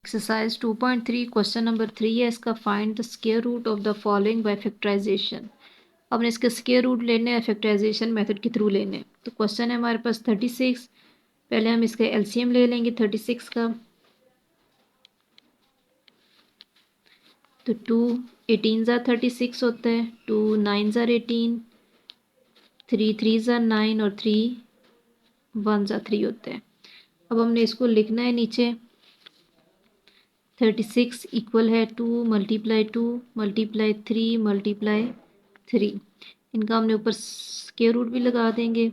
Exercise 2.3 question number 3 है इसका। Find the square root of the following by factorisation. हमने इसके स्क्वायर रूट लेने हैं फैक्टराइजेशन मेथड के थ्रू लेने हैं। तो क्वेश्चन है हमारे पास 36। पहले हम इसका एलसीएम ले लेंगे 36 का। तो 2 18 ज़ा 36 होता है, 2 9 ज़ा 18, 3 3 ज़ा 9 और 3 1 ज़ा 3 होता है। अब हमने इसको लिखना है नीचे। 36 इक्वल है 2 मल्टीप्लाई 2 मल्टीप्लाई 3 मल्टीप्लाई 3। इनका हमने ऊपर स्क्वायर रूट भी लगा देंगे।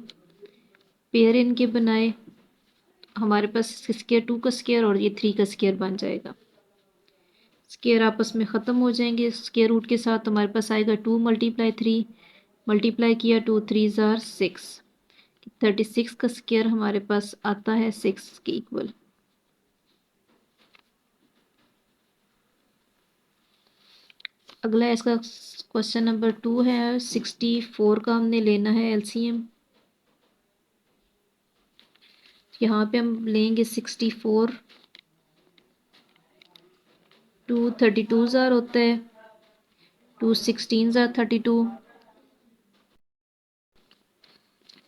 पेयर इनके बनाए, हमारे पास स्क्वायर 2 का स्क्वायर और ये 3 का स्क्वायर बन जाएगा। स्क्वायर आपस में ख़त्म हो जाएंगे स्क्वायर रूट के साथ। हमारे पास आएगा 2 मल्टीप्लाई 3 मल्टीप्लाई किया 2 3 ज़ार 6। 36 का स्क्वायर हमारे पास आता है 6 के इक्वल। अगला इसका क्वेश्चन नंबर 2 है। 64 का हमने लेना है एलसीएम। यहाँ पे हम लेंगे 64। 2 32 ज़ार होता है, 2 16 ज़ार 32,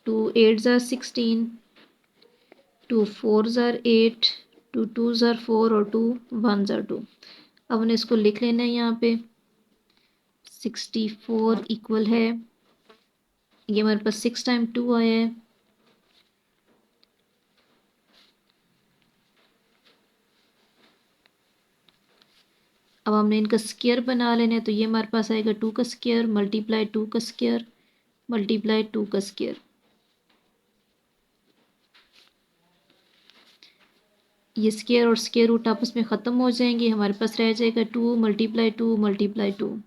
2 8 ज़ार 16, 2 4 ज़ार 8, 2 2 ज़ार 4 और 2 1 ज़ार 2। अब हमने इसको लिख लेना है यहाँ पे। 64 इक्वल है, ये हमारे पास 6 टाइम 2 आया है। अब हमने इनका स्क्वायर बना लेना है। तो ये हमारे पास आएगा 2 का स्क्वायर मल्टीप्लाई 2 का स्क्वायर मल्टीप्लाई 2 का स्क्वायर। ये स्क्वायर और स्क्वायर रूट आपस में ख़त्म हो जाएंगे। हमारे पास रह जाएगा 2 मल्टीप्लाई 2 मल्टीप्लाई 2।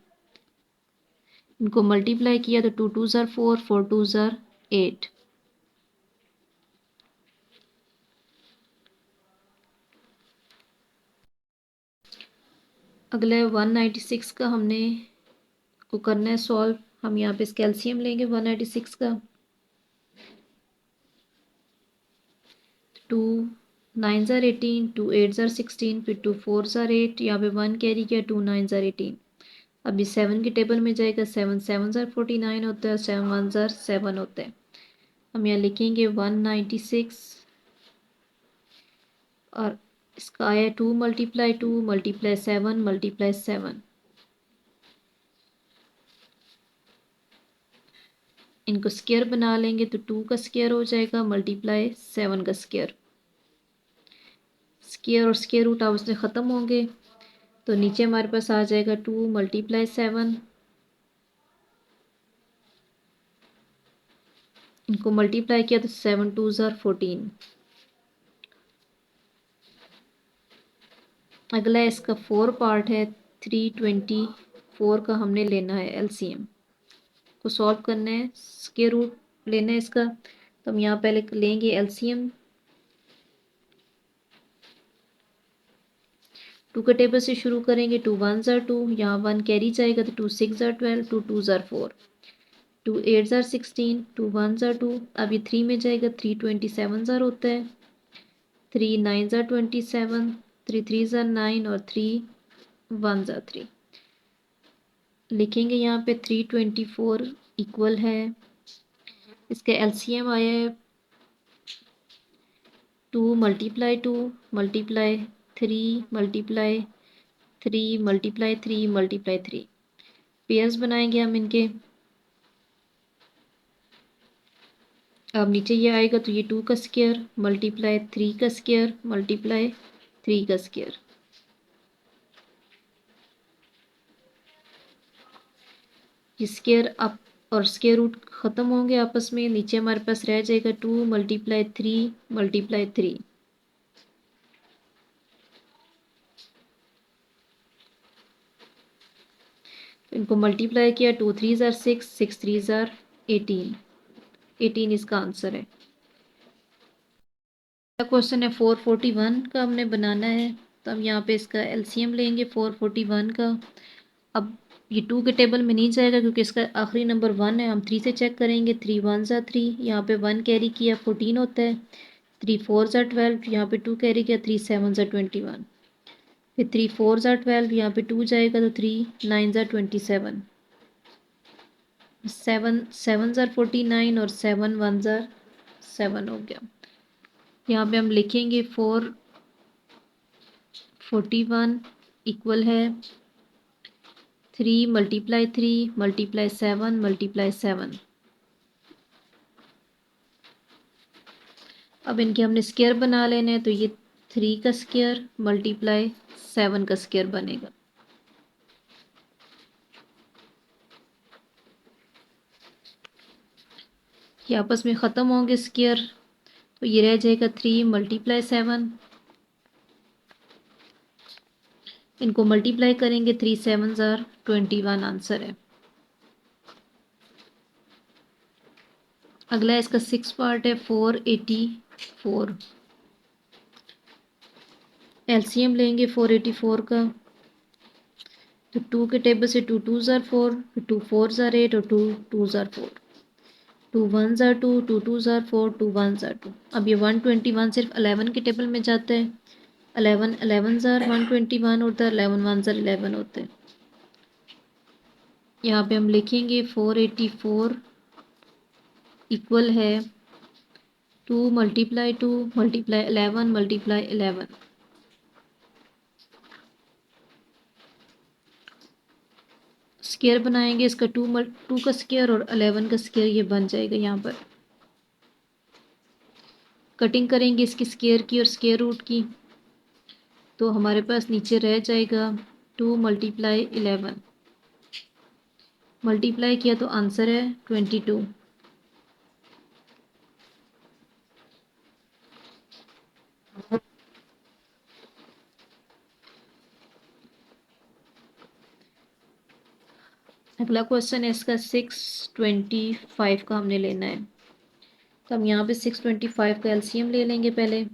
इनको मल्टीप्लाई किया तो 2 2 ज़ार 4, 4 2 ज़ार 8। अगला है 196 का। हमने को करना है सॉल्व। हम यहाँ पे इस कैल्शियम लेंगे 196 का। 2 9 ज़ार 18, 2 8 ज़ार 16, फिर 2 4 ज़ार 8, यहाँ पे 1 कैरी किया 2 9 ज़ार 18। अब ये 7 के टेबल में जाएगा। 7 7 ज़ार 49 होता है और 7 1 ज़ार 7 होता है। हम यहाँ लिखेंगे 196 और इसका आया 2 मल्टीप्लाई 2 मल्टीप्लाई 7 मल्टीप्लाई 7। इनको स्क्वायर बना लेंगे तो 2 का स्क्वायर हो जाएगा मल्टीप्लाई 7 का स्क्वायर। स्क्वायर और स्क्वायर रूट आपस में ख़त्म होंगे तो नीचे हमारे पास आ जाएगा 2 मल्टीप्लाई 7। इनको मल्टीप्लाई किया तो 7 2 ज़ार 14। अगला इसका 4 पार्ट है। 324 का हमने लेना है एलसीएम को सॉल्व करना है। स्क्वायर रूट लेना है इसका। तो हम यहाँ पहले लेंगे एलसीएम। 2 के टेबल से शुरू करेंगे। 2 1 ज़ार 2, यहाँ 1 कैरी जाएगा तो 2 6 ज़ार 12, 2 2 ज़ार 4, 2 8 ज़ार 16, 2 1 ज़ार 2। अब ये 3 में जाएगा। 3 27 ज़ार होता है, 3 9 ज़ार 27, 3 3 ज़ार 9 और 3 1 ज़ार 3। लिखेंगे यहाँ पे 324 इक्वल है, इसका एलसीएम आया है 2 multiply 2 multiply 3 multiply 3 multiply 3 multiply 3। Pairs बनाएंगे हम इनके। अब नीचे ये आएगा तो ये 2 का स्क्वायर मल्टीप्लाई 3 का स्क्वायर मल्टीप्लाई 3 का स्क्वायर। ये स्क्वायर अप और स्क्वायर रूट ख़त्म होंगे आपस में। नीचे हमारे पास रह जाएगा 2 मल्टीप्लाई 3 मल्टीप्लाई 3। इनको मल्टीप्लाई किया 2 3 ज़ार 6, 6 3 ज़ार 18। 18 इसका आंसर है। क्वेश्चन है 441 का हमने बनाना है। तो हम यहाँ पे इसका एलसीएम लेंगे 441 का। अब ये 2 के टेबल में नहीं जाएगा क्योंकि इसका आखिरी नंबर 1 है। हम 3 से चेक करेंगे। 3 1 ज़ार 3, यहाँ पे 1 कैरी किया 14 होता है। 3 4 ज़ार 12, यहाँ पे 2 कैरी किया 3 7 ज़ार 21। फिर 3 4 ज़ार 12, यहाँ पे 2 जाएगा तो 3 9 ज़ार 27, 7 7 ज़ार 49 और 7 1 ज़ार 7 हो गया। यहाँ पे हम लिखेंगे 441 इक्वल है 3 मल्टीप्लाई 3 मल्टीप्लाई 7 मल्टीप्लाई 7। अब इनके हमने स्क्वायर बना लेने हैं, तो ये 3 का स्क्वायर मल्टीप्लाई 7 का स्क्वायर बनेगा। ये आपस में ख़त्म होंगे स्क्वायर, तो ये रह जाएगा 3 मल्टीप्लाई 7। इनको मल्टीप्लाई करेंगे 3 7 ज़ार 21 आंसर है। अगला इसका 6 पार्ट है 484। एलसीएम लेंगे 484 का, तो 2 के टेबल से 2 2 ज़ार 4, फिर 2 4 ज़ार 8 और 2 2 ज़ार 4, 2 1 ज़ार 2, 2 2 ज़ार 4, 2 1 ज़ार 2। अब ये 121 सिर्फ 11 के टेबल में जाता है। 11 11 ज़ार 121 होता है, 11 1 ज़ार 11 होते हैं। यहाँ पे हम लिखेंगे 484 इक्वल है 2 मल्टीप्लाई 2 मल्टीप्लाई 11 मल्टीप्लाई 11। स्क्वायर बनाएंगे इसका 2 का स्क्वायर और 11 का स्क्वायर, ये बन जाएगा। यहाँ पर कटिंग करेंगे इसकी स्क्वायर की और स्क्वायर रूट की, तो हमारे पास नीचे रह जाएगा 2 मल्टीप्लाई 11। मल्टीप्लाई किया तो आंसर है 22। अगला क्वेश्चन है इसका 625 का हमने लेना है, तो हम यहाँ पे 625 का एलसीएम ले लेंगे। पहले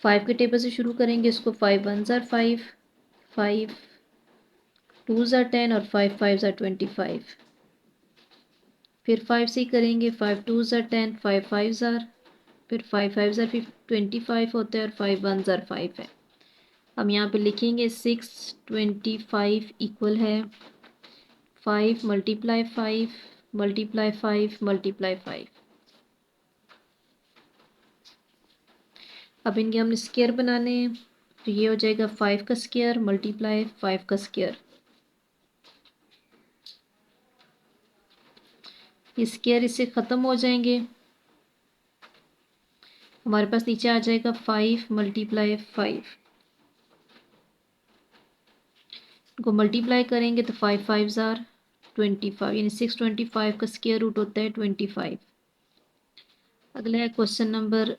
5 के टेबल से शुरू करेंगे इसको। 5 1 ज़ार 5, 5 2 ज़ार 10 और 5 5 ज़ार 25। फिर 5 से ही करेंगे। 5 2 ज़ार 10, 5 5 ज़ार, फिर 5 5 ज़ार 25 होता है और 5 1 ज़ार 5 है। हम यहाँ पे लिखेंगे 625 इक्वल है 5 मल्टीप्लाई 5 मल्टीप्लाई 5 मल्टीप्लाई 5। अब इनके हमने स्क्वायर बनाने हैं, तो ये हो जाएगा 5 का स्क्वायर मल्टीप्लाई 5 का स्क्वायर। ये स्क्वायर इससे ख़त्म हो जाएंगे, हमारे पास नीचे आ जाएगा 5 मल्टीप्लाई 5। इनको मल्टीप्लाई करेंगे तो 5 5 ज़ार 25, यानी 625 का स्क्वायर रूट होता है 25। अगला है क्वेश्चन नंबर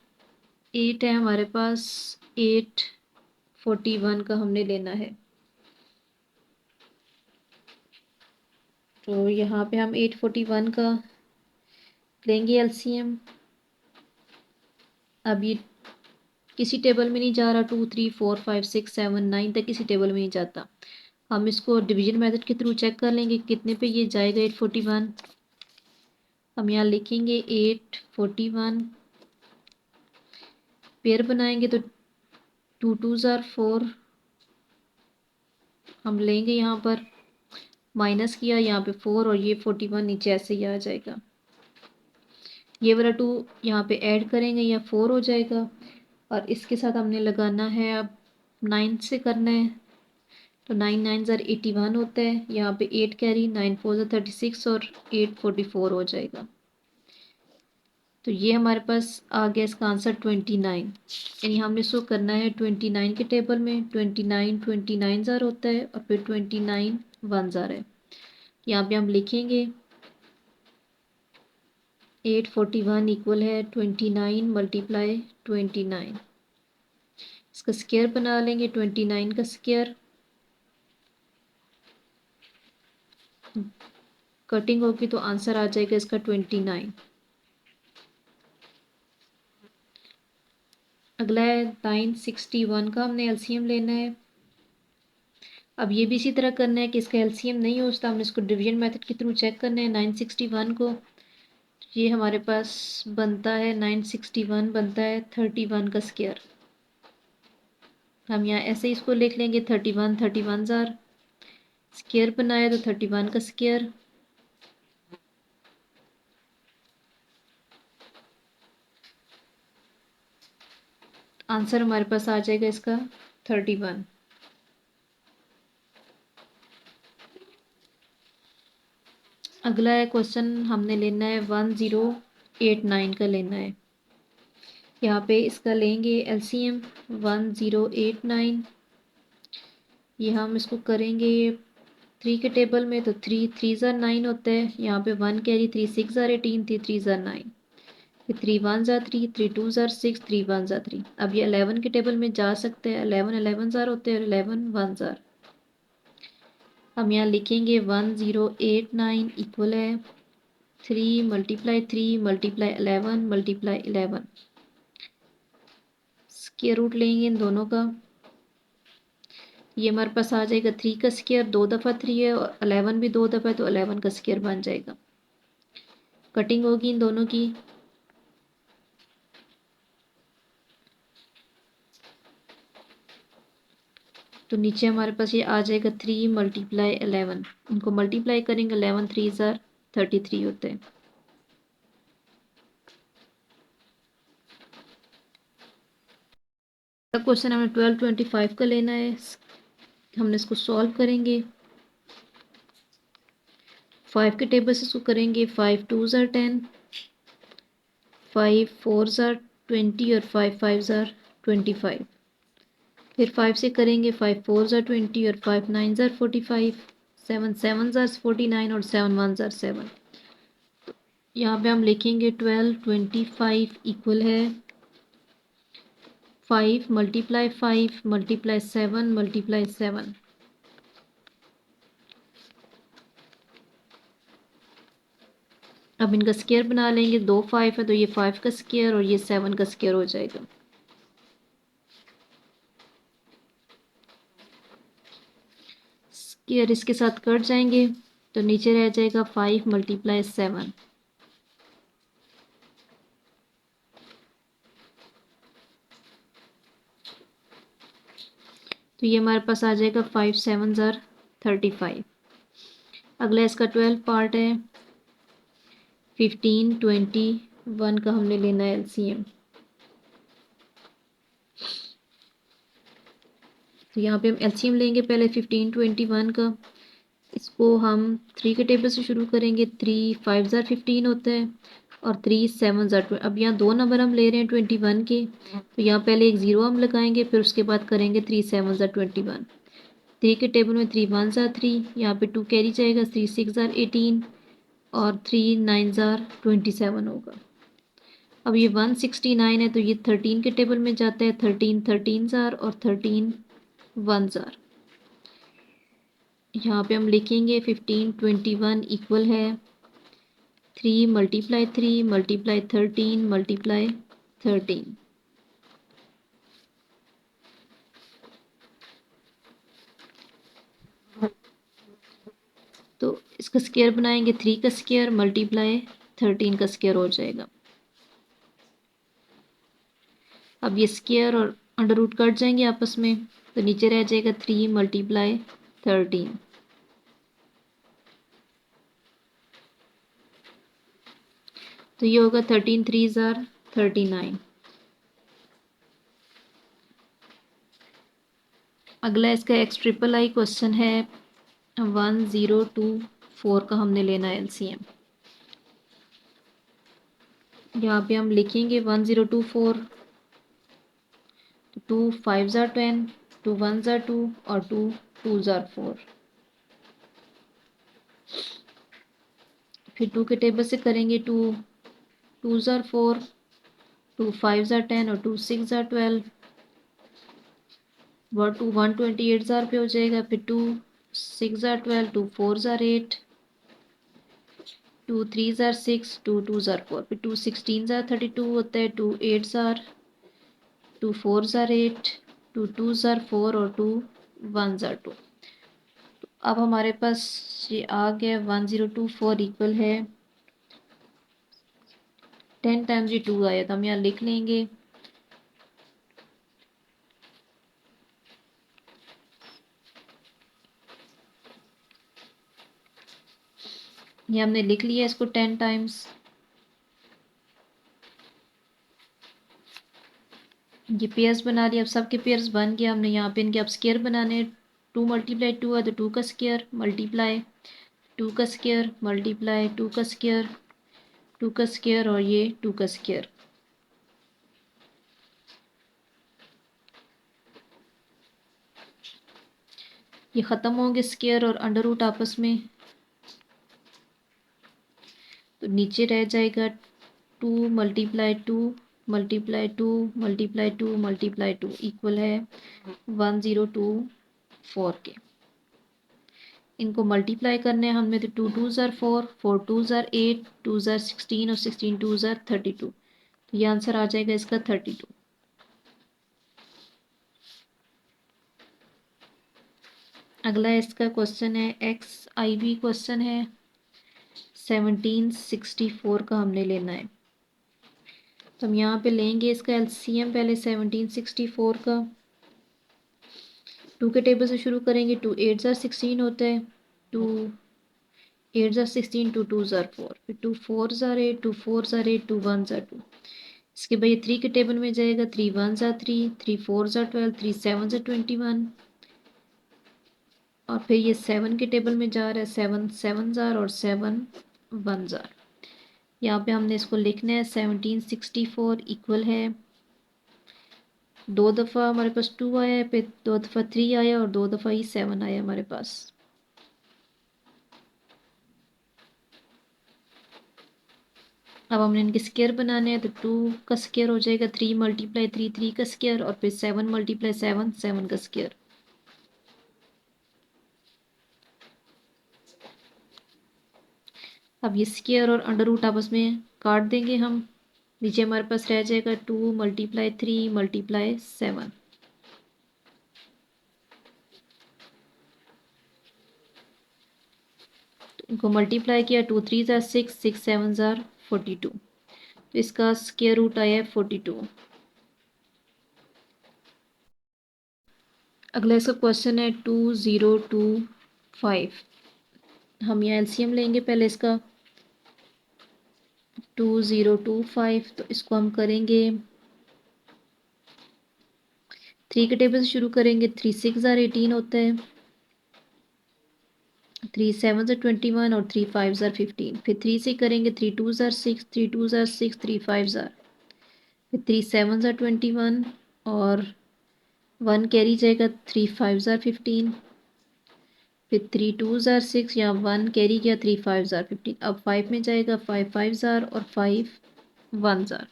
8 है हमारे पास। 841 का हमने लेना है, तो यहाँ पे हम 841 का लेंगे एलसीएम। अब ये किसी टेबल में नहीं जा रहा, 2 3 4 5 6 7 9 तक किसी टेबल में नहीं जाता। हम इसको डिवीजन मेथड के थ्रू चेक कर लेंगे कितने पे ये जाएगा 841। हम यहाँ लिखेंगे 841, पेयर बनाएंगे तो 2 2 ज़ार 4 हम लेंगे। यहाँ पर माइनस किया, यहाँ पे 4 और ये 41 नीचे ऐसे ही आ जाएगा। ये वाला 2 यहाँ पे ऐड करेंगे, या 4 हो जाएगा। और इसके साथ हमने लगाना है, अब 9 से करना है, तो 9 9 ज़ार 81 होता है। यहाँ पे 8 कैरी, 9 4 ज़ार 36 और 8 44 हो जाएगा। तो ये हमारे पास आ गया इसका आंसर 29। यानी हमने इसको करना है 29 के टेबल में। 29 29 ज़ार होता है और फिर 29 1 ज़ार है। यहाँ पे हम लिखेंगे 841 इक्वल है 29 मल्टीप्लाई 29। इसका स्क्वायर बना लेंगे, 29 का स्क्वायर। कटिंग होगी तो आंसर आ जाएगा इसका 29। अगला है 961 का हमने एलसीएम लेना है। अब ये भी इसी तरह करना है कि इसका एलसीएम नहीं हो तो हमने इसको डिवीजन मेथड के थ्रू चेक करना है 961 को। ये हमारे पास बनता है 961 बनता है 31 का स्क्वायर। हम यहाँ ऐसे ही इसको लिख लेंगे 31 ज़ार। स्क्वायर बनाया तो 31 का स्क्वायर, आंसर हमारे पास आ जाएगा इसका 31। अगला है क्वेश्चन, हमने लेना है 1089 का लेना है। यहाँ पे इसका लेंगे एलसीएम 1089। ये हम इसको करेंगे 3 के टेबल में, तो 3 ज़ार 9 होता है। यहाँ पे 1 कैरी 3 6 ज़ार 18 थी, 3 ज़ार 9, फिर 3 1 ज़ार 3, 3 2 ज़ार 6, 3 1 ज़ार 3। अब ये 11 के टेबल में जा सकते हैं, 11 ज़ार होते हैं और 11 1 ज़ार। हम यहाँ लिखेंगे 1089 इक्वल है 3 × 3 × 11 × 11। स्क्वायर रूट लेंगे इन दोनों का, ये हमारे पास आ जाएगा 3 का स्क्वायर, 2 दफ़ा 3 है और 11 भी 2 दफ़ा है, तो 11 का स्क्वायर बन जाएगा। कटिंग होगी इन दोनों की, तो नीचे हमारे पास ये आ जाएगा 3 × 11। इनको मल्टीप्लाई करेंगे, 11 3 ज़ार 33 होते हैं। क्वेश्चन हमें 1225 का लेना है। हमने इसको सॉल्व करेंगे, 5 के टेबल से इसको करेंगे 5 2 ज़ार 10, 5 4 ज़ार 20 और 5 5 ज़ार 25। फिर 5 से करेंगे 5 4 ज़ार 20 और 5 9 ज़ार 45, 7 7 ज़ार 49 और 7 1 ज़ार 7। यहाँ पे हम लिखेंगे 1225 इक्वल है 5 × 5 × 7 × 7। अब इनका स्क्वायर बना लेंगे, 2 5 है तो ये 5 का स्क्वायर और ये 7 का स्क्वायर हो जाएगा। स्क्वायर इसके साथ कट जाएंगे, तो नीचे रह जाएगा 5 × 7। तो ये हमारे पास आ जाएगा 5 7 ज़ार 35। अगला इसका 12 पार्ट है, 15 21 का हमने लेना है एलसीएम। तो यहाँ पे हम एलसीएम लेंगे पहले 15 21 का। इसको हम 3 के टेबल से शुरू करेंगे, 3 5 ज़ार 15 होता है और 3 7 ज़ार 20। अब यहाँ दो नंबर हम ले रहे हैं 21 के, तो यहाँ पहले एक ज़ीरो हम लगाएंगे, फिर उसके बाद करेंगे 3 7 ज़ार 21। 3 के टेबल में 3 1 ज़ार 3, यहाँ पे 2 कैरी जाएगा, 3 6 ज़ार 18 और 3 9 ज़ार 27 होगा। अब ये 169 है तो ये 13 के टेबल में जाता है, 13 13 ज़ार और 13 1 ज़ार। यहाँ पे हम लिखेंगे 15 21 इक्वल है 3 × 3 × 13 × 13। तो इसका स्क्वायर बनाएंगे, 3 का स्क्वायर मल्टीप्लाई 13 का स्क्वायर हो जाएगा। अब ये स्क्वायर और अंडर रूट कट जाएंगे आपस में, तो नीचे रह जाएगा 3 × 13। तो ये होगा 13 3 ज़ार 39। अगला इसका एक्स ट्रिपल आई क्वेश्चन है, 1024 का हमने लेना है एलसीएम। यहाँ पे हम लिखेंगे 1024, 2 5 ज़ार 10, 2 1 ज़ार 2 और 2 2 ज़ार 4। फिर 2 के टेबल से करेंगे 2 2 ज़ार 4, 2 5 ज़ार 10 और 2 6 ज़ार 12, और 2 128 ज़ार पे हो जाएगा। फिर 2 6 ज़ार 12, 2 4 ज़ार 8, 2 3 ज़ार 6, 2 2 ज़ार 4। फिर 2 16 ज़ार 32 होता है, 2 8 ज़ार, 2 4 ज़ार 8, 2 2 ज़ार 4 और 2 1 ज़ार 2। अब हमारे पास ये आ गया 1024 इक्वल है 10 टाइम्स ये 2 आया, तो हम यहाँ लिख लेंगे ये हमने लिख लिया इसको 10 टाइम्स। ये पेयर्स बना लिया, अब सबके पेयर्स बन गया। हमने यहाँ पे इनके अब स्केयर बनाने। 2 मल्टीप्लाई 2 है तो 2 का स्केयर, मल्टीप्लाई 2 का स्केयर, मल्टीप्लाई 2 का स्केयर, 2 का स्केयर और ये 2 का स्केयर। ये ख़त्म होंगे स्केयर और अंडर रूट आपस में, तो नीचे रह जाएगा 2 multiply 2 multiply 2 multiply 2 multiply 2 equal है 1024 के। इनको मल्टीप्लाई करने हैं हमने, तो 2 2 ज़ार 4, 4 2 ज़ार 8, 2 ज़ार 16 और 16 2 ज़ार 32। तो ये आंसर आ जाएगा इसका 32। अगला इसका क्वेश्चन है एक्स आई वी क्वेश्चन है 1764 का हमने लेना है। तो हम यहाँ पे लेंगे इसका एलसीएम पहले 1764 का। 2 के टेबल से शुरू करेंगे। 2 8 ज़ार 16 होता है, 2 8 ज़ार 16, 2 2 ज़ार 4, फिर 2 4 ज़ार 8, 2 4 ज़ार 8, 2 1 ज़ार 2। इसके बाद ये 3 के टेबल में जाएगा। 3 1 ज़ार 3, 3 4 ज़ार 12, 3 7 ज़ार 21 और फिर ये 7 के टेबल में जा रहा है। 7 7 ज़ार और 7 1 ज़ार। यहाँ पे हमने इसको लिखना है 1764 इक्वल है, 2 दफ़ा हमारे पास 2 आया है, फिर 2 दफ़ा 3 आया और 2 दफ़ा ही 7 आया हमारे पास। अब हमने इनके स्केयर बनाने हैं, तो 2 का स्केयर हो जाएगा 3 मल्टीप्लाई 3 3 का स्केयर और फिर 7 मल्टीप्लाई 7 7 का स्केयर। अब ये स्केयर और अंडर रूट आपस में काट देंगे हम। नीचे हमारे पास रह जाएगा 2 मल्टीप्लाई 3 मल्टीप्लाई 7। तो इनको मल्टीप्लाई किया, 2 3 ज़ार 6, 6 7 ज़ार 42। तो इसका स्केयर रूट आया है 42। अगला इसका क्वेश्चन है 2025। हम यहाँ एलसीएम लेंगे पहले इसका 2025। तो इसको हम करेंगे 3 के टेबल से शुरू करेंगे। 3 6 ज़ार 18 होता है, 3 7 ज़ार 21 और 3 5 ज़ार 15। फिर 3 से करेंगे। 3 2 ज़ार 6, 3 2 ज़ार 6, 3 5 ज़ार, फिर 3 7 ज़ार 21 और 1 कैरी जाएगा। 3 5 ज़ार 15, फिर 3 2 ज़ार 6, यहाँ 1 कैरी किया। 3 5 ज़ार 15। अब 5 में जाएगा। 5 5 ज़ार और 5 1 ज़ार।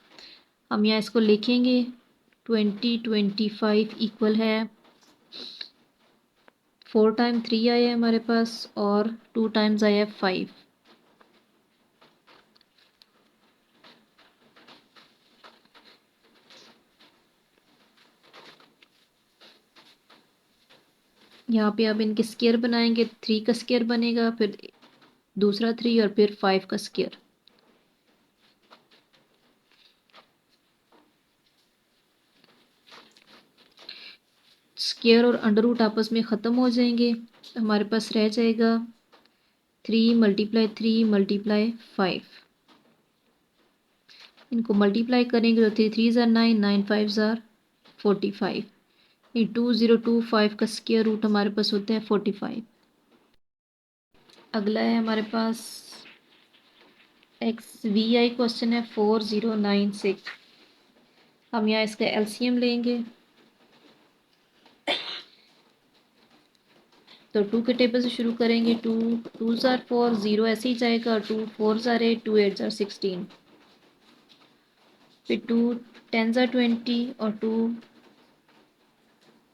हम यहाँ इसको लिखेंगे 2025 इक्वल है 4 टाइम 3 आया है हमारे पास और 2 टाइम्स आया है 5। यहाँ पे अब इनके स्केयर बनाएंगे। 3 का स्केयर बनेगा, फिर दूसरा 3 और फिर 5 का स्केयर। स्केयर और अंडर रूट आपस में ख़त्म हो जाएंगे, तो हमारे पास रह जाएगा 3 मल्टीप्लाई 3 मल्टीप्लाई 5। इनको मल्टीप्लाई करेंगे तो 3 3 ज़ार 9, 9 5 ज़ार 45। ये 2025 का स्केयर रूट हमारे पास होता है 45। अगला है हमारे पास एक्स वी आई क्वेश्चन है 4096। हम यहाँ इसका एलसीएम लेंगे। तो 2 के टेबल से शुरू करेंगे। 2 2 ज़ार 4, 0 ऐसे ही जाएगा। 2 4 ज़ार 8, 2 8 ज़ार 16, फिर 2 10 ज़ार 20 और 2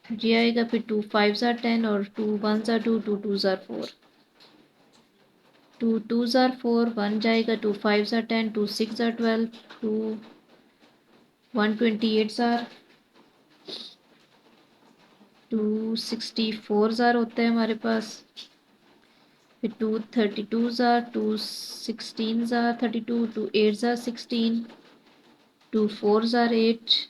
ये आएगा। फिर 2 5 ज़ार 10 और 2 1 ज़ार 2, 2 2 ज़ार 4, 2 2 ज़ार 4 1 जाएगा। 2 5 ज़ार 10, 2 6 ज़ार 12, 2 128 ज़ार, 264 ज़ार होता है हमारे पास। फिर 2 32 ज़ार, 2 16 ज़ार 32, 2 8 ज़ार 16, 2 4 ज़ार 8,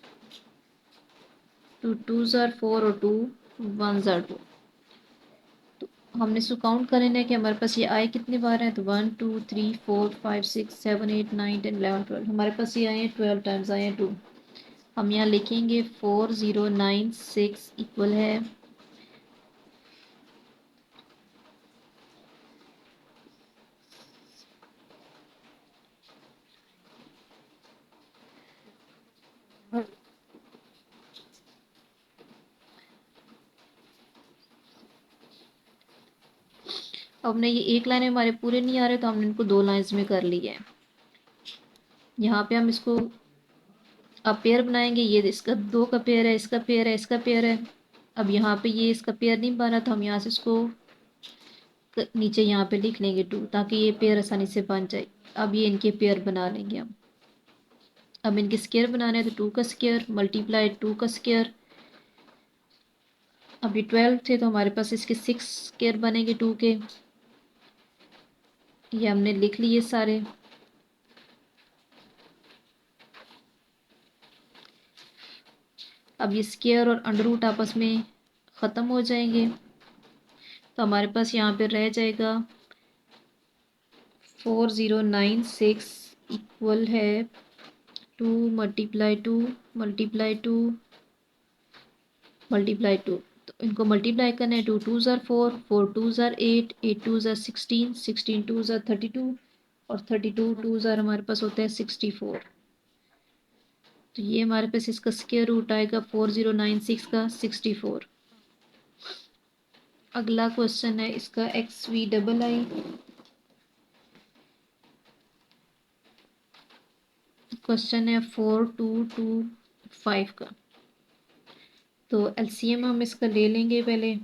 2 2 ज़ार 4 और 2 1 ज़ार 2। हमने इसको काउंट कर लेना है कि हमारे पास ये आए कितने बार हैं, तो 1 2 3 4 5 6 7 8 9 10 11 12, हमारे पास ये आए हैं 12 टाइम्स आए हैं 2। हम यहाँ लिखेंगे 4096 इक्वल है अब ने ये एक लाइन में हमारे पूरे नहीं आ रहे तो हमने इनको 2 लाइंस में कर लिया है। यहाँ पे हम इसको अब पेयर बनाएंगे, ये इसका 2 का पेयर है, इसका पेयर है, इसका पेयर है। अब यहाँ पे ये इसका पेयर नहीं बना तो हम यहाँ से इसको नीचे यहाँ पे लिख लेंगे 2, ताकि ये पेयर आसानी से बन जाए। अब ये इनके पेयर बना लेंगे हम। अब इनके स्केयर बनाने हैं तो 2 का स्केयर मल्टीप्लाई 2 का स्केयर। अब ये 12 थे तो हमारे पास इसके 6 स्केयर बनेंगे 2 के। ये हमने लिख लिए सारे। अब ये स्केयर और अंडर रूट आपस में ख़त्म हो जाएंगे तो हमारे पास यहाँ पे रह जाएगा 4096 इक्वल है 2 मल्टीप्लाई 2 मल्टीप्लाई 2 मल्टीप्लाई 2। तो इनको मल्टीप्लाई करना है, 2 2 ज़ार 4, 4 2 ज़ार 8, 8 2 ज़ार 16, 16 2 ज़ार 32 और 32 2 ज़ार हमारे पास होता है 64। तो ये हमारे पास इसका स्क्वायर रूट आएगा 4096 का 64। अगला क्वेश्चन है इसका X V double I. Question है 4225 का। तो एलसीएम हम इसका ले लेंगे पहले।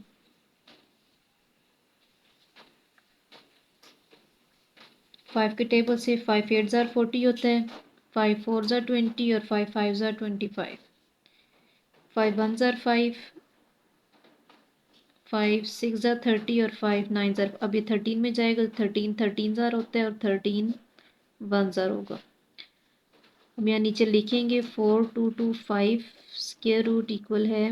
5 के टेबल से 5 8 ज़ार 40 होता है, 5 4 ज़ार 20 और 5 5 ज़ार 25, 5 1 ज़ार 5, 5 6 ज़ार 30 और 5 9 ज़ार। अब ये 13 में जाएगा तो 13 13 ज़ार होता है और 13 1 ज़ार होगा। हम यहाँ नीचे लिखेंगे 4225 स्क्वायर रूट इक्वल है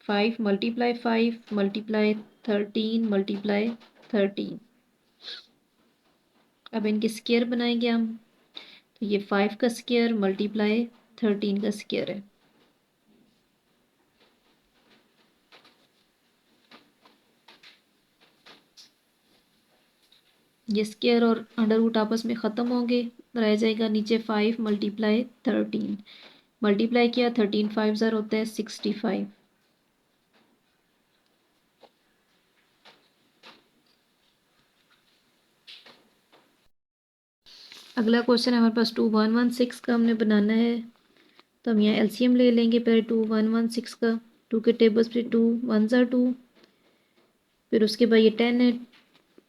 5 मल्टीप्लाई 5 मल्टीप्लाई 13 मल्टीप्लाई 13। अब इनके स्क्वायर बनाएंगे हम, तो ये 5 का स्क्वायर मल्टीप्लाई 13 का स्क्वायर है। ये स्क्वायर और अंडर रूट आपस में ख़त्म होंगे, रह जाएगा नीचे 5 मल्टीप्लाई 13। मल्टीप्लाई किया 13 5 ज़ार होता है 65। अगला क्वेश्चन हमारे पास 2116 का हमने बनाना है। तो हम यहाँ एलसीएम ले लेंगे पहले 2116 का। 2 के टेबल्स पे 2 1 ज़ार 2, फिर उसके बाद ये 10 है,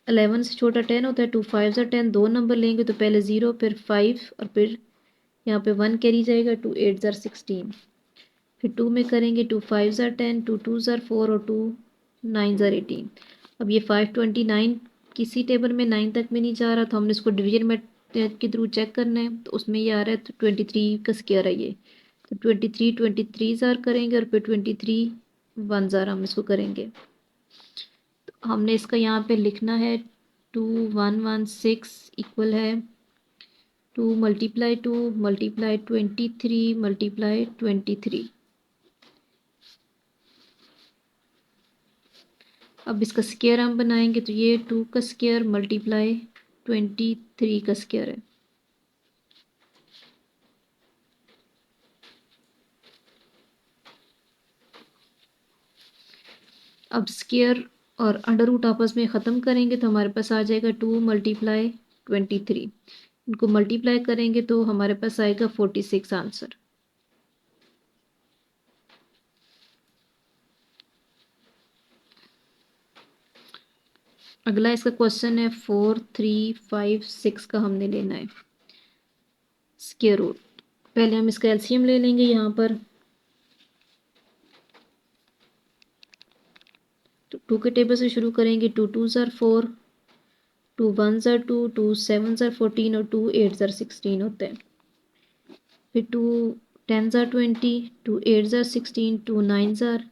11 से छोटा 10 होता है, 2 5 ज़ार 10, 2 नंबर लेंगे तो पहले 0 फिर 5 और फिर यहाँ पे 1 कैरी जाएगा, 2 8 ज़ार 16। फिर 2 में करेंगे 2 5 ज़ार 10, 2 2 ज़ार 4 और 2 9 ज़ार 18। अब ये 529 किसी टेबल में 9 तक में नहीं जा रहा तो हमने इसको डिवीजन मेथड के थ्रू चेक करना है। तो उसमें ये आ रहा है तो 23 का स्क्वायर है ये, तो 23 ज़ार करेंगे और फिर 23 1 ज़ार हम इसको करेंगे। तो हमने इसका यहाँ पे लिखना है 2116 इक्वल है 2 मल्टीप्लाई 2 मल्टीप्लाई 23 मल्टीप्लाई 23। अब इसका स्क्वायर हम बनाएंगे तो ये 2 का स्क्वायर मल्टीप्लाई 23 का स्क्वायर है। अब स्क्वायर और अंडर रूट आपस में ख़त्म करेंगे तो हमारे पास आ जाएगा 2 मल्टीप्लाई 23। इनको मल्टीप्लाई करेंगे तो हमारे पास आएगा 46 आंसर। अगला इसका क्वेश्चन है 4356 का हमने लेना है स्क्वायर रूट। पहले हम इसका एलसीएम ले लेंगे यहाँ पर। तो 2 के टेबल से शुरू करेंगे, 2 2 ज़ार 4, 2 1 ज़ार 2, 2 7 ज़ार 14 और 2 8 ज़ार 16 होते हैं। फिर 2 10 ज़ार 20, 2 8 ज़ार 16, 2 9 ज़ार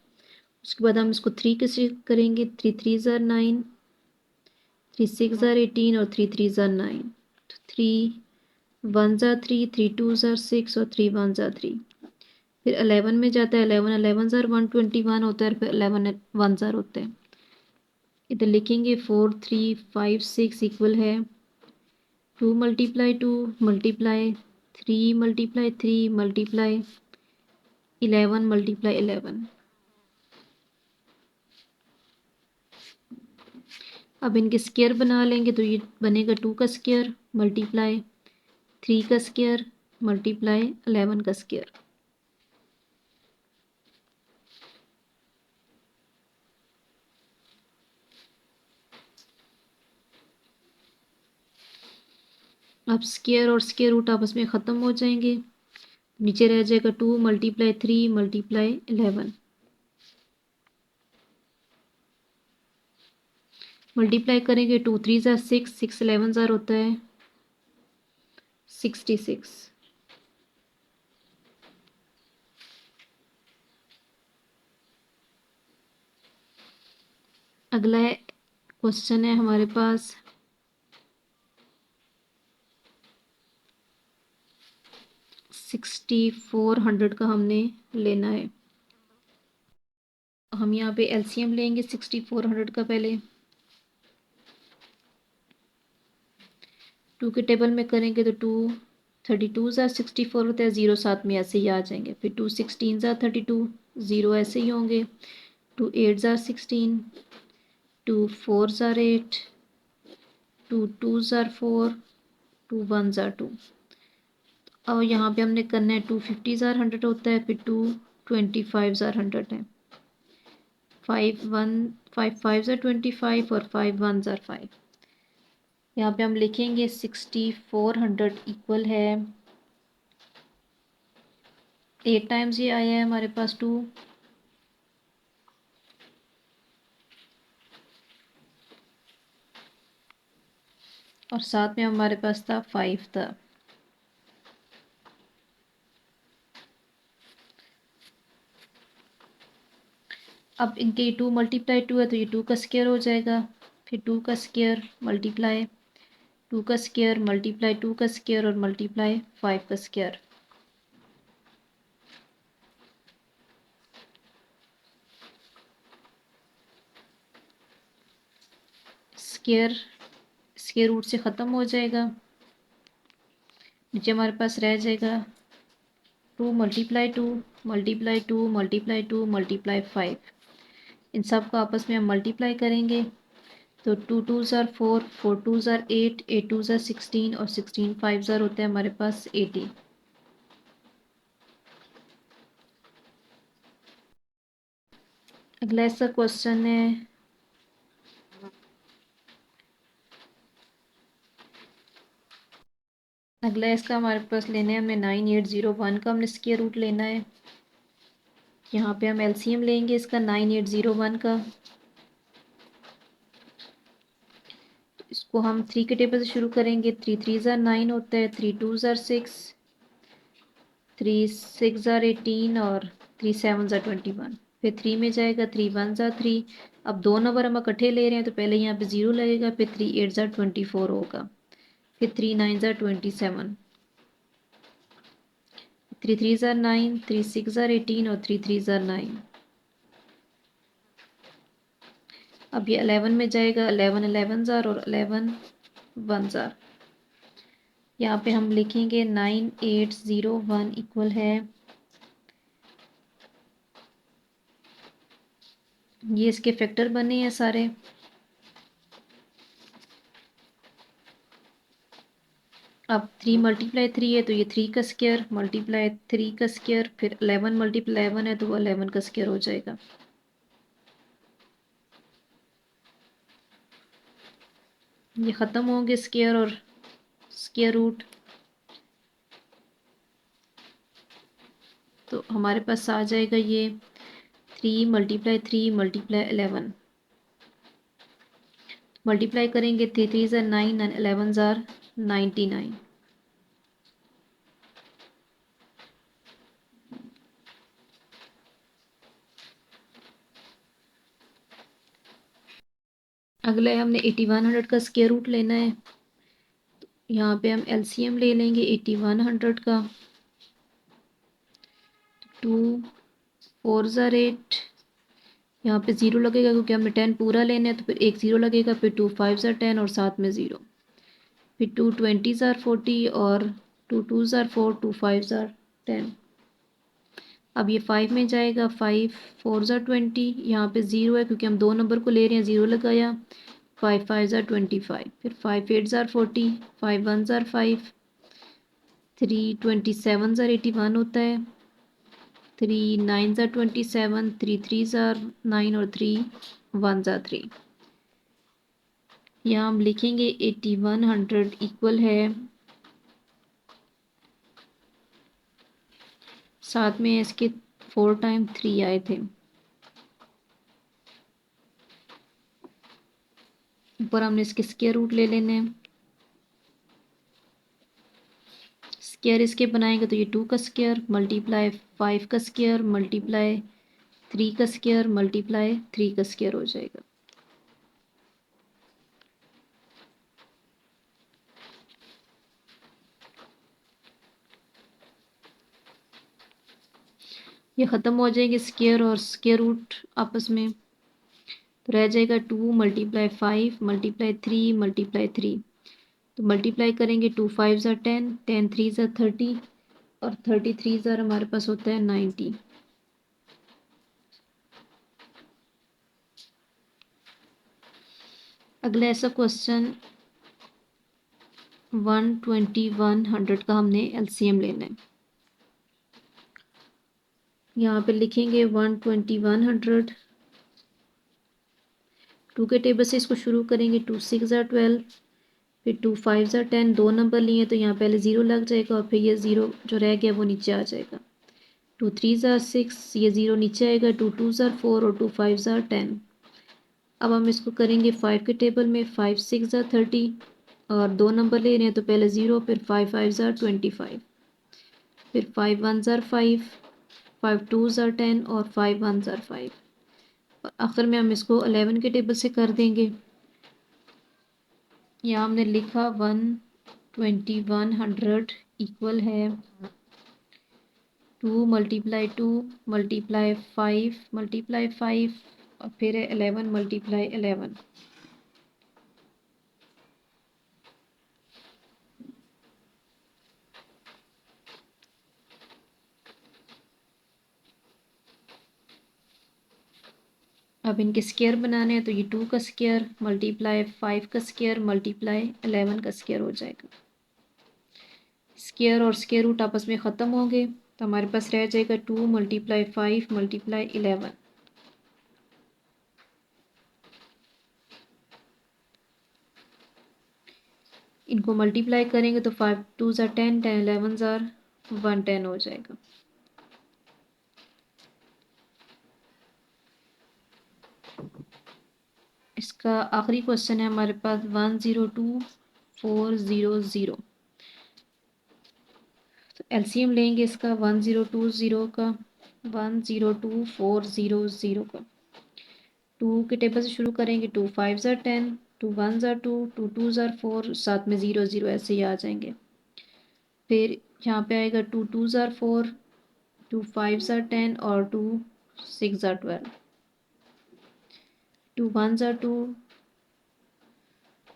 उसके बाद हम इसको 3 कैसे करेंगे, 3 3 ज़ार 9, 3 6 ज़ार 18 और 3 3 ज़ार 9, तो 3 1 ज़ार 3, 3 2 ज़ार 6 और 3 1 ज़ार 3। फिर 11 में जाता है, 11 11 ज़ार 121 होता है, फिर 11 1 ज़ार होते हैं। इधर लिखेंगे 4 3 5 6 इक्वल है 2 multiply 2 multiply 3 multiply 3 multiply 11 multiply 11। अब इनके स्क्वायर बना लेंगे तो ये बनेगा 2 का स्क्वायर मल्टीप्लाई 3 का स्क्वायर मल्टीप्लाई 11 का स्क्वायर। अब स्क्वायर और स्क्वायर रूट आपस में ख़त्म हो जाएंगे, नीचे रह जाएगा 2 मल्टीप्लाई 3 मल्टीप्लाई 11। मल्टीप्लाई करेंगे 2 3 ज़ार 6, 6 11 ज़ार होता है 66। अगला क्वेश्चन है हमारे पास 6400 का हमने लेना है। हम यहाँ पे एलसीएम लेंगे 6400 का। पहले 2 के टेबल में करेंगे तो 2 32 ज़ार 64 होता है, 0 साथ में ऐसे ही आ जाएंगे। फिर 2 16 ज़ार 32, 0 ऐसे ही होंगे। 2 8 ज़ार 16, 2 4 ज़ार 8, 2 2 ज़ार 4, 2 1 ज़ार 2। और यहाँ पे हमने करना है 2 50 ज़ार 100 होता है, फिर 2 25 ज़ार 100 है। 5 1 5 5 ज़ार 25 और 5 1 ज़ार 5। यहाँ पे हम लिखेंगे 6400 इक्वल है 8 टाइम्स ये आया है हमारे पास 2, और साथ में हमारे पास था 5 था। अब इनके 2 मल्टीप्लाई 2 है तो ये 2 का स्क्वायर हो जाएगा। फिर 2 का स्क्वायर मल्टीप्लाई 2 का स्क्वायर मल्टीप्लाई 2 का स्क्वायर और मल्टीप्लाई 5 का स्क्वायर। स्क्वायर स्क्वायर रूट से ख़त्म हो जाएगा, नीचे हमारे पास रह जाएगा 2 मल्टीप्लाई 2 मल्टीप्लाई 2 मल्टीप्लाई 2 मल्टीप्लाई 5। इन सब को आपस में हम मल्टीप्लाई करेंगे तो 2 2 ज़ार 4, 4 2 ज़ार 8, 8 2 ज़ार 16 और 16 5 ज़ार होता है हमारे पास 80। अगला ऐसा क्वेश्चन है अगला इसका हमारे पास लेना है हमें 9801 का हमने स्क्वायर रूट लेना है। यहाँ पे हम एलसीएम लेंगे इसका 9801 का। तो इसको हम 3 के टेबल से शुरू करेंगे। 3 3 ज़ार 9 होता है, 3 2 ज़ार 6, 3 6 ज़ार 18 और 3 7 ज़ार 21। फिर 3 में जाएगा 3 1 ज़ार 3। अब दो नंबर हम इकट्ठे ले रहे हैं तो पहले यहाँ पे 0 लगेगा, फिर 3 8 ज़ार 24 होगा, फिर 3 9 ज़ार 27, 3 3 ज़ार 9, 3 6 ज़ार 18 और 3 3 ज़ार 9। अब ये 11 में जाएगा, 11 11 ज़ार और 11 1 ज़ार। यहाँ पे हम लिखेंगे 9801 इक्वल है, ये इसके फैक्टर बने हैं सारे। अब 3 मल्टीप्लाई 3 है तो ये 3 का स्क्वायर मल्टीप्लाई 3 का स्क्वायर, फिर 11 मल्टीप्लाई 11 है तो वो 11 का स्क्वायर हो जाएगा। ये ख़त्म होंगे स्क्वायर और स्क्वायर रूट, तो हमारे पास आ जाएगा ये 3 मल्टीप्लाई 3 मल्टीप्लाई 11। मल्टीप्लाई करेंगे 3 3 ज़ार 9 एंड 11 ज़ार 99। अगला है हमने 8100 का स्क्वायर रूट लेना है। यहाँ पे हम एलसीएम ले लेंगे 8100 का। 2 4 ज़ार 8, यहाँ पे ज़ीरो लगेगा क्योंकि हमने 10 पूरा लेना है, तो फिर एक ज़ीरो लगेगा, फिर 2 5 ज़ार 10 और साथ में ज़ीरो, फिर 2 20 ज़ार 40 और 2 2 ज़ार 4, 2 5 ज़ार 10। अब ये 5 में जाएगा, 5 4 ज़ार 20, यहाँ पे ज़ीरो है क्योंकि हम दो नंबर को ले रहे हैं, ज़ीरो लगाया, 5 5 ज़ार 25, फिर 5 8 ज़ार 40, 5 1 ज़ार 5, 3 27 ज़ार 81 होता है, 3 9 ज़ार 27, 3 3 ज़ार 9 और 3 1 ज़ार 3। यहाँ हम लिखेंगे 8100 इक्वल है, साथ में इसके 4 टाइम 3 आए थे, ऊपर हमने इसके स्क्वायर रूट ले लेने हैं। स्क्वायर इसके बनाएंगे तो ये 2 का स्क्वायर मल्टीप्लाई 5 का स्क्वायर मल्टीप्लाई 3 का स्क्वायर मल्टीप्लाई 3 का स्क्वायर हो जाएगा। ये ख़त्म हो जाएंगे स्क्वायर और स्क्वायर रूट आपस में, तो रह जाएगा 2 मल्टीप्लाई 5 मल्टीप्लाई 3 मल्टीप्लाई 3, तो मल्टीप्लाई करेंगे 2 5 ज़ार 10, 10 3 ज़ार 30 और 33 ज़ार हमारे पास होता है 90। अगला ऐसा क्वेश्चन 120 का हमने एलसीएम लेना है। यहाँ पे लिखेंगे 120 टू के टेबल से इसको शुरू करेंगे, 2 6 ज़ार 12, फिर 2 5 ज़ार 10, दो नंबर लिए तो यहाँ पहले ज़ीरो लग जाएगा और फिर ये ज़ीरो जो रह गया वो नीचे आ जाएगा, 2 3 ज़ार 6, ये ज़ीरो नीचे आएगा, 2 2 ज़ार 4 और 2 5 ज़ार 10। अब हम इसको करेंगे 5 के टेबल में, 5 6 ज़ार 30 और दो नंबर ले रहे हैं तो पहले ज़ीरो, फिर 5 5 ज़ार 25, फिर 5 1 ज़ार 5, 5 2 ज़ार 10 और 5 1 ज़ार 5, और आखिर में हम इसको 11 के टेबल से कर देंगे। यहाँ हमने लिखा 120 इक्वल है 2 मल्टीप्लाई 2 मल्टीप्लाई 5 मल्टीप्लाई 5 और फिर है 11 मल्टीप्लाई 11। अब इनके स्क्वायर बनाने हैं तो ये 2 का स्क्वायर मल्टीप्लाई 5 का स्क्वायर मल्टीप्लाई 11 का स्क्वायर हो जाएगा। स्क्वायर और स्क्वायर रूट आपस में ख़त्म होंगे तो हमारे पास रह जाएगा 2 मल्टीप्लाई 5 मल्टीप्लाई 11। इनको मल्टीप्लाई करेंगे तो 5 2 ज़ार 10, 10 11 ज़ार 110 हो जाएगा। इसका आखिरी क्वेश्चन है हमारे पास 102400। तो एलसीएम लेंगे इसका 1020 का 102400 का। 2 के टेबल से शुरू करेंगे, 2 5 ज़ार 10, 2 1 ज़ार 2, 2 2 ज़ार 4, साथ में ज़ीरो ज़ीरो ऐसे ही आ जाएंगे। फिर यहाँ पे आएगा 2 2 ज़ार 4, 2 5 ज़ार 10 और 2 6 ज़ार 12, 2 1 ज़ार 2,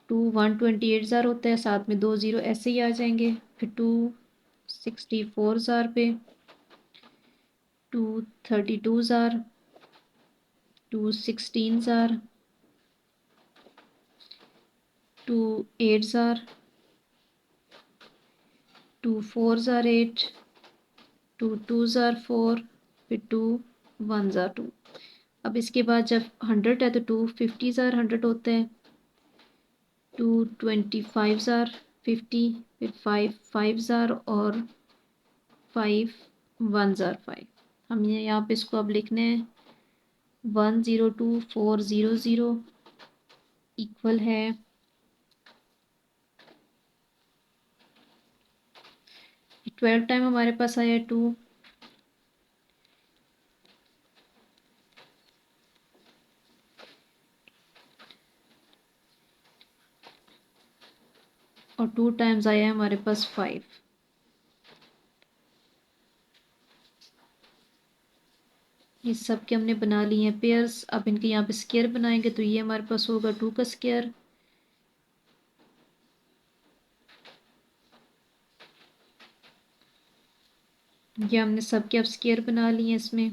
2 128 ज़ार होता है, साथ में दो ज़ीरो ऐसे ही आ जाएंगे। फिर 2 64 ज़ार पे, 2 32 ज़ार, 2 16 ज़ार, 2 8 ज़ार, 2 4 ज़ार 8, 2 2 ज़ार 4, फिर 2 1 ज़ार 2। अब इसके बाद जब 100 है तो 2 50 ज़ार 100 होता है, 2 25 ज़ार 50, फिर 5 5 ज़ार और 5 1 ज़ार 5। हम ये यहाँ पे इसको अब लिखने हैं 102400 इक्वल है 12 टाइम हमारे पास आया 2, और 2 टाइम्स आया है हमारे पास 5। ये सब के हमने बना लिए हैं पेयर्स। अब इनके यहाँ पे स्क्वायर बनाएंगे तो ये हमारे पास होगा 2 का स्क्वायर। ये हमने सब के अब स्क्वायर बना लिए हैं इसमें।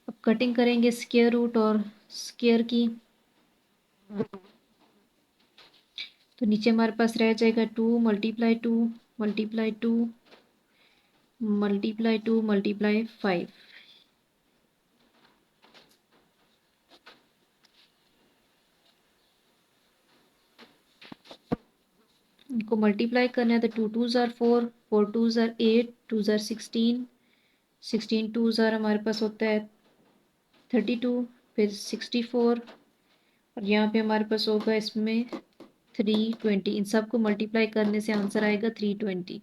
अब कटिंग करेंगे स्क्वायर रूट और स्क्वायर की। तो नीचे हमारे पास रह जाएगा 2 मल्टीप्लाई 2 मल्टीप्लाई 2 मल्टीप्लाई 2 मल्टीप्लाई 5। इनको मल्टीप्लाई करना है तो 2 टू ज़ार 4, 4 टू ज़ार 8, 2 ज़ार 16, 16 टू ज़ार हमारे पास होता है 32, फिर 64 और यहाँ पे हमारे पास होगा इसमें 320। इन सब को मल्टीप्लाई करने से आंसर आएगा 320।